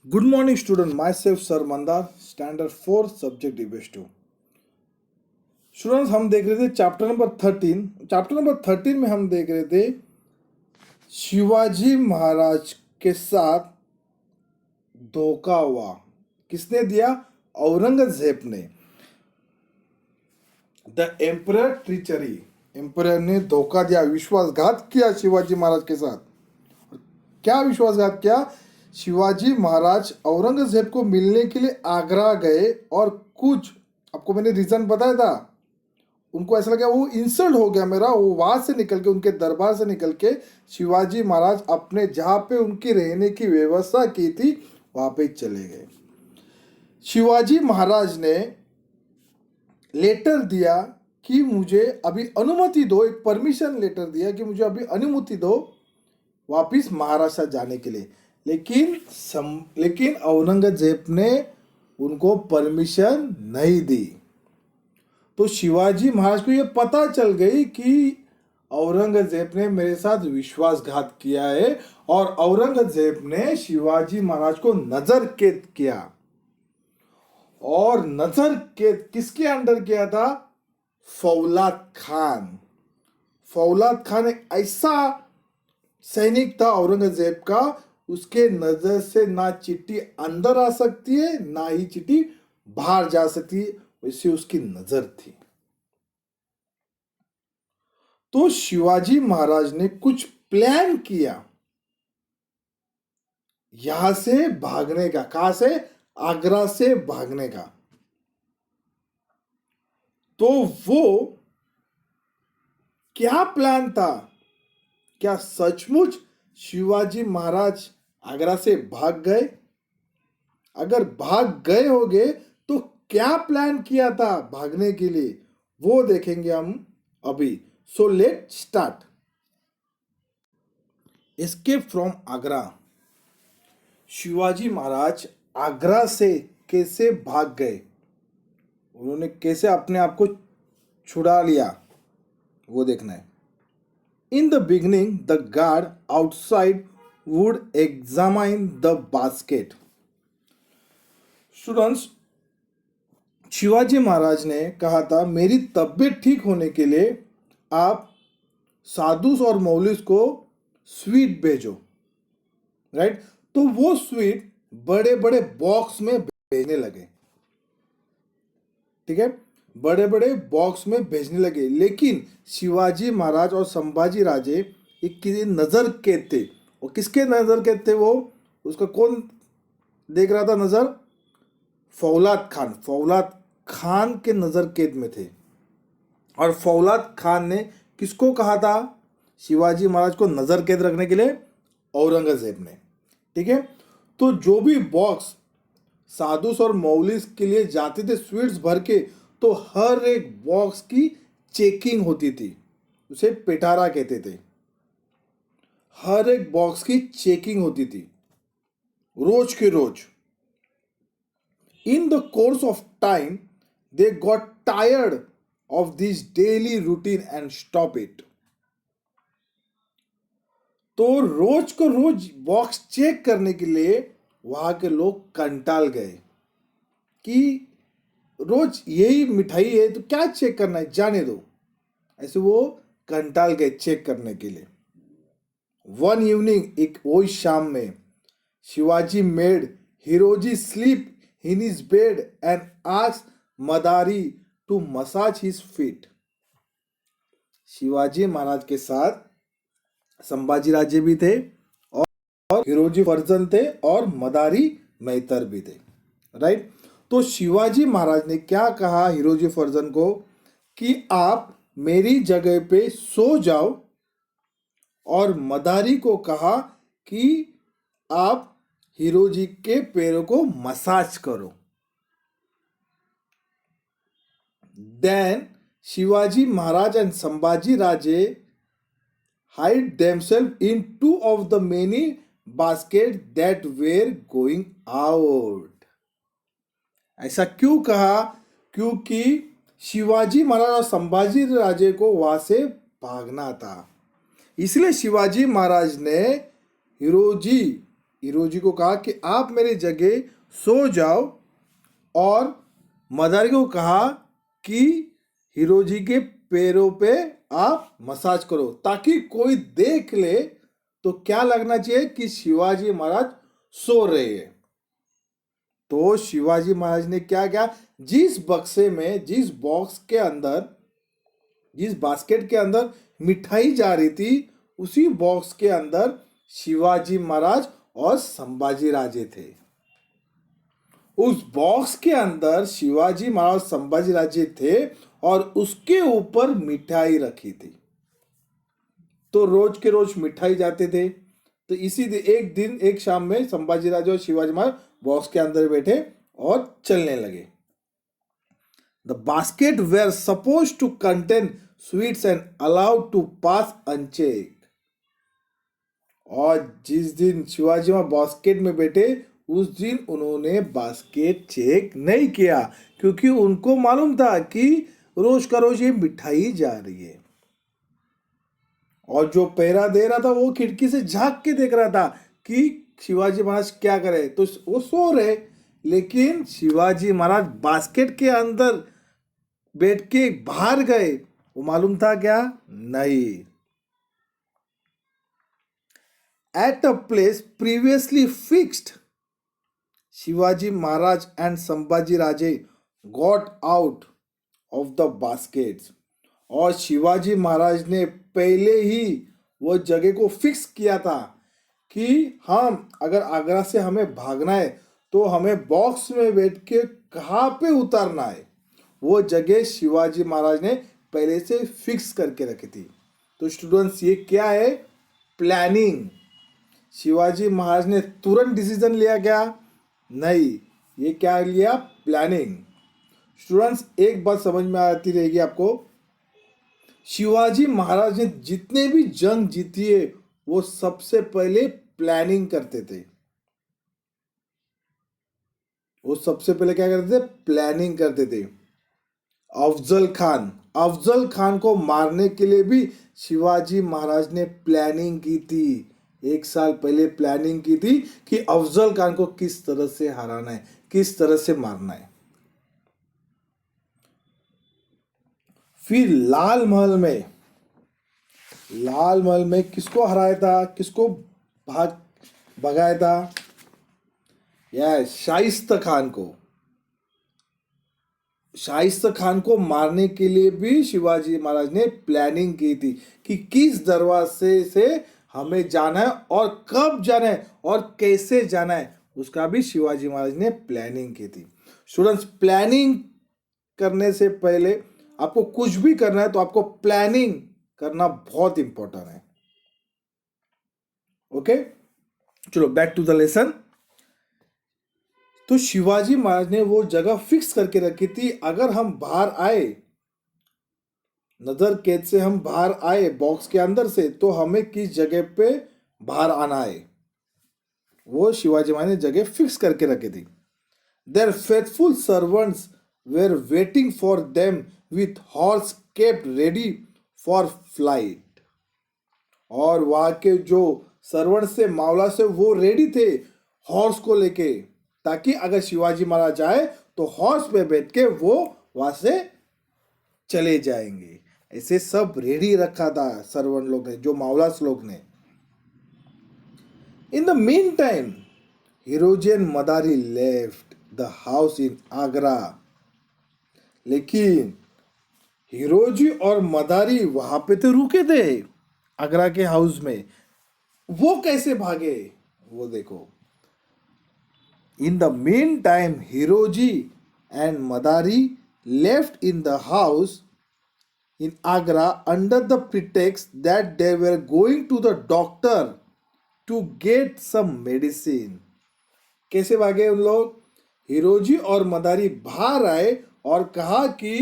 Good morning, student. Myself, Sir Mandar, Standard 4, Subject DBS2. Students, हम देख रहे थे चैप्टर नंबर 13। चैप्टर नंबर 13 में हम देख रहे थे शिवाजी महाराज के साथ धोखा हुआ। किसने दिया? औरंगजेब ने। द एम्परर ट्रीचरी, एम्परर ने धोखा दिया, विश्वासघात किया शिवाजी महाराज के साथ। क्या विश्वासघात किया? शिवाजी महाराज औरंगजेब को मिलने के लिए आगरा गए और कुछ, आपको मैंने रीजन बताया था, उनको ऐसा लगा वो इंसल्ट हो गया मेरा, वो वहां से निकल के, उनके दरबार से निकल के शिवाजी महाराज अपने जहाँ पे उनकी रहने की व्यवस्था की थी वहां पे चले गए। शिवाजी महाराज ने लेटर दिया कि मुझे अभी अनुमति दो, एक परमिशन लेटर दिया कि मुझे अभी अनुमति दो वापिस महाराष्ट्र जाने के लिए, लेकिन औरंगजेब ने उनको परमिशन नहीं दी। तो शिवाजी महाराज को ये पता चल गई कि औरंगजेब ने मेरे साथ विश्वासघात किया है, और औरंगजेब ने शिवाजी महाराज को नजर कैद किया। और नजर कैद किसके अंडर किया था? फौलाद खान। फौलाद खान एक ऐसा सैनिक था औरंगजेब का, उसके नजर से ना चिट्ठी अंदर आ सकती है ना ही चिट्ठी बाहर जा सकती है, वैसे उसकी नजर थी। तो शिवाजी महाराज ने कुछ प्लान किया यहां से भागने का। कहां से? आगरा से भागने का। तो वो क्या प्लान था? क्या सचमुच शिवाजी महाराज आगरा से भाग गए? अगर भाग गए होंगे तो क्या प्लान किया था भागने के लिए, वो देखेंगे हम अभी। So let start. Escape from Agra. Shivaji Maharaj Agra से कैसे भाग गए, उन्होंने कैसे अपने आप को छुड़ा लिया, वो देखना है। In the beginning the guard outside would examine the basket. Students, Shivaji Maharaj ने कहा था मेरी तबीयत ठीक होने के लिए आप साधुस और मौलिस को स्वीट भेजो, राइट? तो वो स्वीट बड़े बड़े बॉक्स में भेजने लगे, ठीक है, बड़े बड़े बॉक्स में भेजने लगे। लेकिन शिवाजी महाराज और संभाजी राजे एक नजर कैद थे। और किसके नजर कैद थे वो? उसका कौन देख रहा था नजर? फौलाद खान। फौलाद खान के नजर कैद में थे। और फौलाद खान ने किसको कहा था शिवाजी महाराज को नजर कैद रखने के लिए? औरंगजेब ने, ठीक है। तो जो भी बॉक्स साधुस और मौलिस के लिए जाते थे स्वीट्स भर के, तो हर एक बॉक्स की चेकिंग होती थी, उसे पिटारा कहते थे। हर एक बॉक्स की चेकिंग होती थी रोज के रोज। In the course of time they got tired of this daily routine and stop it. तो रोज को रोज बॉक्स चेक करने के लिए वहां के लोग कंटाल गए कि रोज यही मिठाई है तो क्या चेक करना है, जाने दो। ऐसे वो कंटाल गए चेक करने के लिए। वन इवनिंग, एक वो शाम में, Shivaji made Hiroji sleep in his bed and asked Madari to massage his feet. Shivaji Maharaj के साथ संभाजी राजे भी थे, और हिरोजी फर्जन थे, और मदारी मेहतर भी थे, राइट? तो शिवाजी महाराज ने क्या कहा हिरोजी फर्जन को कि आप मेरी जगह पे सो जाओ, और मदारी को कहा कि आप हिरोजी के पैरों को मसाज करो। Then Shivaji Maharaj and Sambhaji Raje hide themselves in two of the many baskets that were going out। ऐसा क्यों कहा? क्योंकि शिवाजी महाराज और संभाजी राजे को वहां से भागना था, इसलिए शिवाजी महाराज ने हिरोजी हिरोजी को कहा कि आप मेरी जगह सो जाओ, और मदारी को कहा कि हिरोजी के पैरों पे आप मसाज करो, ताकि कोई देख ले तो क्या लगना चाहिए कि शिवाजी महाराज सो रहे हैं। तो शिवाजी महाराज ने क्या किया, जिस बक्से में, जिस बॉक्स के अंदर, जिस बास्केट के अंदर मिठाई जा रही थी, उसी बॉक्स के अंदर शिवाजी महाराज और संभाजी राजे थे। उस बॉक्स के अंदर शिवाजी महाराज और संभाजी राजे थे, और उसके ऊपर मिठाई रखी थी। तो रोज के रोज मिठाई जाते थे। तो इसी एक दिन, एक शाम में संभाजी राजे और शिवाजी महाराज बॉक्स के अंदर बैठे और चलने लगे। The basket were suppose to contain sweets and allowed to pass unchecked. और जिस दिन शिवाजी महाराज बास्केट में बैठे, उस दिन उन्होंने बास्केट चेक नहीं किया, क्योंकि उनको मालूम था कि रोज का रोज ये मिठाई जा रही है। और जो पहरा दे रहा था वो खिड़की से झांक के देख रहा था कि शिवाजी महाराज क्या करे। तो वो सो रहे, लेकिन शिवाजी महाराज बास्केट के अंदर बैठ के बाहर गए। वो मालूम था क्या? नहीं। At a place previously fixed, Shivaji Maharaj and Sambhaji Raje got out of the baskets. और शिवाजी महाराज ने पहले ही वो जगह को फिक्स किया था कि हम अगर आगरा से हमें भागना है तो हमें बॉक्स में बैठ के कहाँ पे उतरना है, वो जगह शिवाजी महाराज ने पहले से फिक्स करके रखी थी। तो स्टूडेंट्स, ये क्या है? प्लानिंग। शिवाजी महाराज ने तुरंत डिसीजन लिया क्या? नहीं। ये क्या लिया? प्लानिंग। स्टूडेंट्स, एक बात समझ में आती रहेगी आपको, शिवाजी महाराज ने जितने भी जंग जीती है वो सबसे पहले प्लानिंग करते थे। वो सबसे पहले क्या करते थे? प्लानिंग करते थे। अफजल खान को मारने के लिए भी शिवाजी महाराज ने प्लानिंग की थी। 1 साल पहले प्लानिंग की थी कि अफजल खान को किस तरह से हराना है, किस तरह से मारना है। फिर लाल महल में किसको हराया था, किसको भगाया था? शाइस्ता खान को मारने के लिए भी शिवाजी महाराज ने प्लानिंग की थी कि किस दरवाजे से हमें जाना है और कब जाना है और कैसे जाना है, उसका भी शिवाजी महाराज ने प्लानिंग की थी। स्टूडेंट्स, प्लानिंग करने से पहले आपको कुछ भी करना है तो आपको प्लानिंग करना बहुत इंपॉर्टेंट है। ओके, चलो बैक टू द लेसन। तो शिवाजी महाराज ने वो जगह फिक्स करके रखी थी, अगर हम बाहर आए, नजर कैद से हम बाहर आए बॉक्स के अंदर से, तो हमें किस जगह पे बाहर आना है, वो शिवाजी महाराज ने जगह फिक्स करके रखी थी। Their faithful servants were waiting for them with horse kept ready for flight. और वहां के जो सर्वेंट से, मावला से, वो रेडी थे हॉर्स को लेके, ताकि अगर शिवाजी महाराज आए तो हॉर्स पे बैठ के वो वहां से चले जाएंगे। ऐसे सब रेडी रखा था सर्वेंट लोग ने, जो मावलास लोग ने। In the mean time Hiroji and Madari left the house in Agra. लेकिन हिरोजी और मदारी वहां पे तो रुके थे आगरा के हाउस में, वो कैसे भागे वो देखो। In the meantime, Hiroji and Madari left in the house in Agra under the pretext that they were going to the doctor to get some medicine. कैसे भागे उन लोग? हिरोजी और मदारी बाहर आए और कहा कि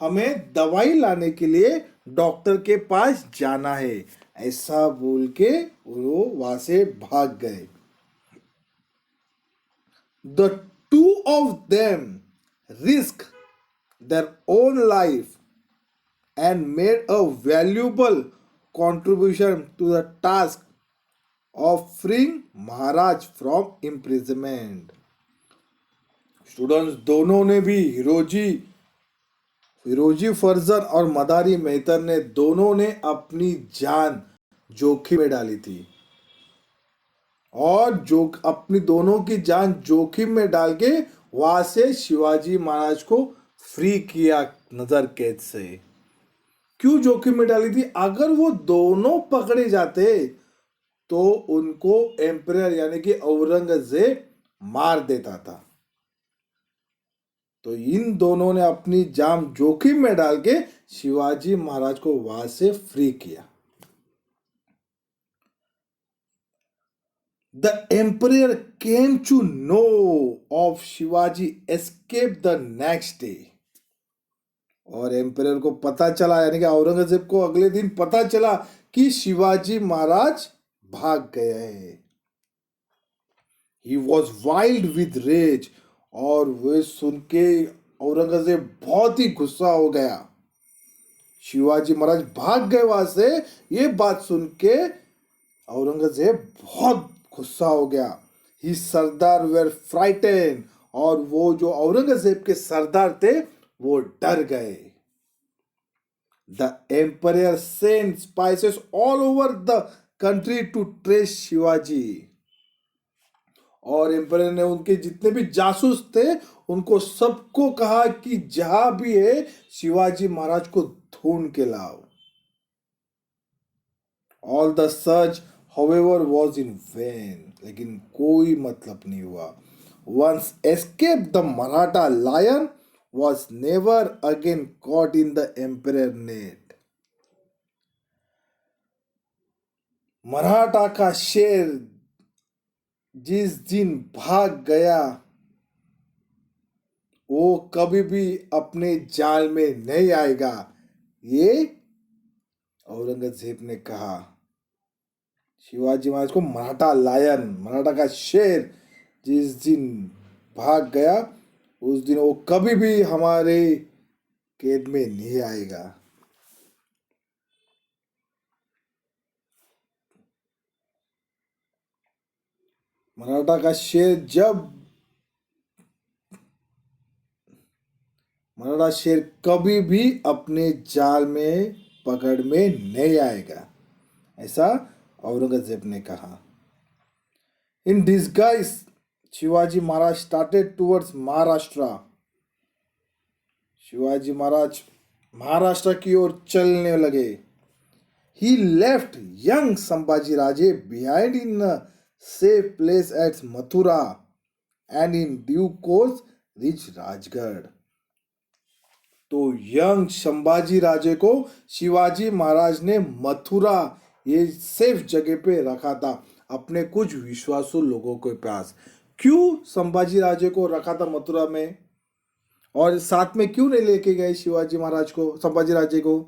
हमें दवाई लाने के लिए डॉक्टर के पास जाना है, ऐसा बोल के वो वहां से भाग गए। The two of them risked their own life and made a valuable contribution to the task of freeing Maharaj from imprisonment. Students, दोनों ने भी फिरोजी फर्जन और मदारी मेहतर ने दोनों ने अपनी जान जोखिम में डाली थी, और जो अपनी दोनों की जान जोखिम में डाल के वहां से शिवाजी महाराज को फ्री किया नजर कैद से। क्यों जोखिम में डाली थी? अगर वो दोनों पकड़े जाते तो उनको एम्परर यानी कि औरंगजेब मार देता था। तो इन दोनों ने अपनी जान जोखिम में डाल के शिवाजी महाराज को वहां से फ्री किया। The emperor came to know of Shivaji escape the next day. और एम्परर को पता चला, यानी कि औरंगजेब को अगले दिन पता चला कि शिवाजी महाराज भाग गए हैं। He was wild with rage, और वे सुन के औरंगजेब बहुत ही गुस्सा हो गया। शिवाजी महाराज भाग गए वहां से, ये बात सुन के औरंगजेब बहुत गुस्सा हो गया। ही सरदार वेर फ्राइटेन, और वो जो औरंगजेब के सरदार थे वो डर गए। The emperor sent spices all over the country to trace Shivaji. और एम्परर ने उनके जितने भी जासूस थे उनको सबको कहा कि जहां भी है शिवाजी महाराज को ढूंढ के लाओ। All the search however was in vain, लेकिन कोई मतलब नहीं हुआ। Once escaped, the Maratha lion was never again caught in the emperor net। Maratha का शेर जिस दिन भाग गया वो कभी भी अपने जाल में नहीं आएगा, ये औरंगजेब ने कहा। शिवाजी महाराज को मराठा का शेर जिस दिन भाग गया उस दिन वो कभी भी हमारे कैद में नहीं आएगा। मराठा का शेर मराठा शेर कभी भी अपने जाल में पकड़ में नहीं आएगा, ऐसा औरंगजेब ने कहा। In disguise Shivaji Maharaj started towards Maharashtra. Shivaji Maharaj Maharashtra की ओर चलने लगे। He left young Sambhaji Raje behind in safe place at Mathura and in due course reach Rajgad. तो यंग संभाजी राजे को शिवाजी महाराज ने मथुरा ये सेफ जगह पे रखा था अपने कुछ विश्वासु लोगों के पास। क्यों संभाजी राजे को रखा था मथुरा में, और साथ में क्यों नहीं लेके गए शिवाजी महाराज को, संभाजी राजे को?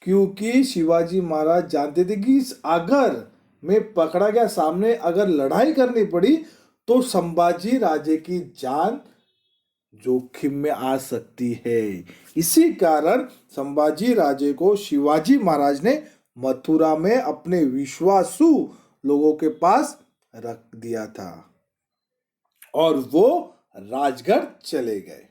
क्योंकि शिवाजी महाराज जानते थे कि अगर मैं पकड़ा गया, सामने अगर लड़ाई करनी पड़ी तो संभाजी राजे की जान जोखिम में आ सकती है। इसी कारण संभाजी राजे को शिवाजी महाराज ने मथुरा में अपने विश्वासु लोगों के पास रख दिया था और वो राजगढ़ चले गए।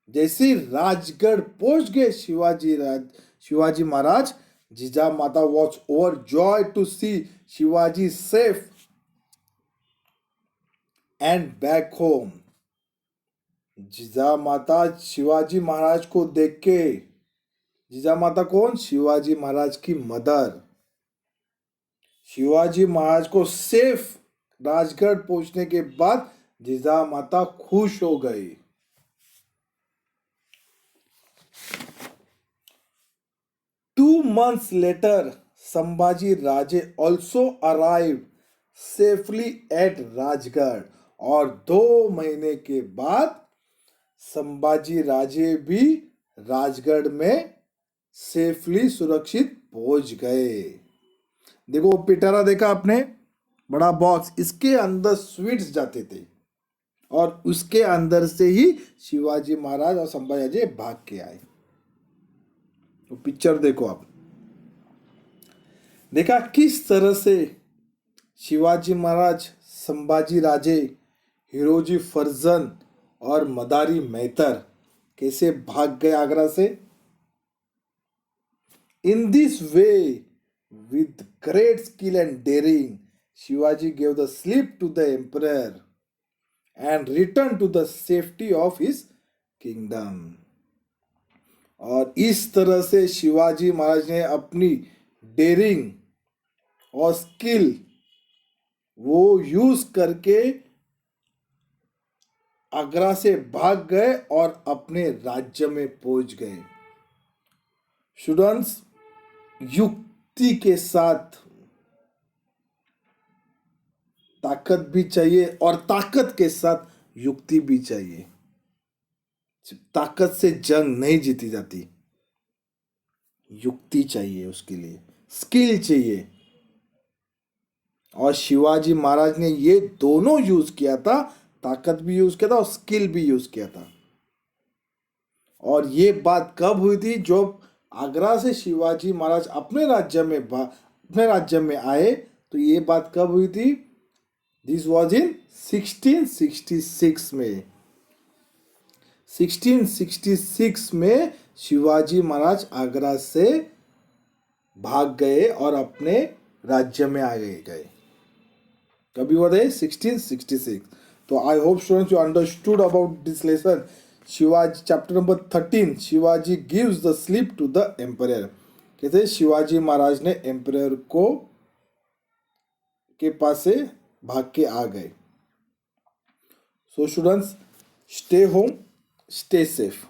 जैसे राजगढ़ पहुंच गए Shivaji Maharaj, Jija Mata was overjoyed to see Shivaji safe and back home. Jija Mata Shivaji Maharaj को देख के, जीजा माता कौन? शिवाजी महाराज की मदर। शिवाजी महाराज को सेफ राजगढ़ पहुंचने के बाद जीजा माता खुश हो गई। 2 months later, Sambhaji Raje also arrived safely at Rajgarh. और 2 महीने के बाद संभाजी राजे भी राजगढ़ में सेफली सुरक्षित पहुंच गए। देखो पिटारा देखा आपने, बड़ा बॉक्स, इसके अंदर स्वीट्स जाते थे और उसके अंदर से ही शिवाजी महाराज और संभाजी राजे भाग के आए। तो पिक्चर देखो आप। देखा किस तरह से शिवाजी महाराज, संभाजी राजे, हिरोजी फर्जन और मदारी मेहतर कैसे भाग गए आगरा से। In this way, with great skill and daring, Shivaji gave the slip to the emperor and returned to the safety of his kingdom. और इस तरह से शिवाजी महाराज ने अपनी डेरिंग और स्किल वो यूज करके आगरा से भाग गए और अपने राज्य में पहुंच गए। स्टूडेंट्स, युक्ति के साथ ताकत भी चाहिए और ताकत के साथ युक्ति भी चाहिए। ताकत से जंग नहीं जीती जाती, युक्ति चाहिए, उसके लिए स्किल चाहिए। और शिवाजी महाराज ने ये दोनों यूज किया था, ताकत भी यूज किया था और स्किल भी यूज किया था। और ये बात कब हुई थी? जब आगरा से शिवाजी महाराज अपने राज्य में आए। तो ये बात कब हुई थी? दिस वॉज इन 1666 में। 1666 में शिवाजी महाराज आगरा से भाग गए और अपने राज्य में आ गए। कभी हुआ था? 1666। तो I hope students you understood about this lesson. Shivaji chapter number 13, Shivaji gives the slip to the emperor. कहते शिवाजी महाराज ने एम्परर को के पास से भाग के आ गए। So students, stay home, stay safe.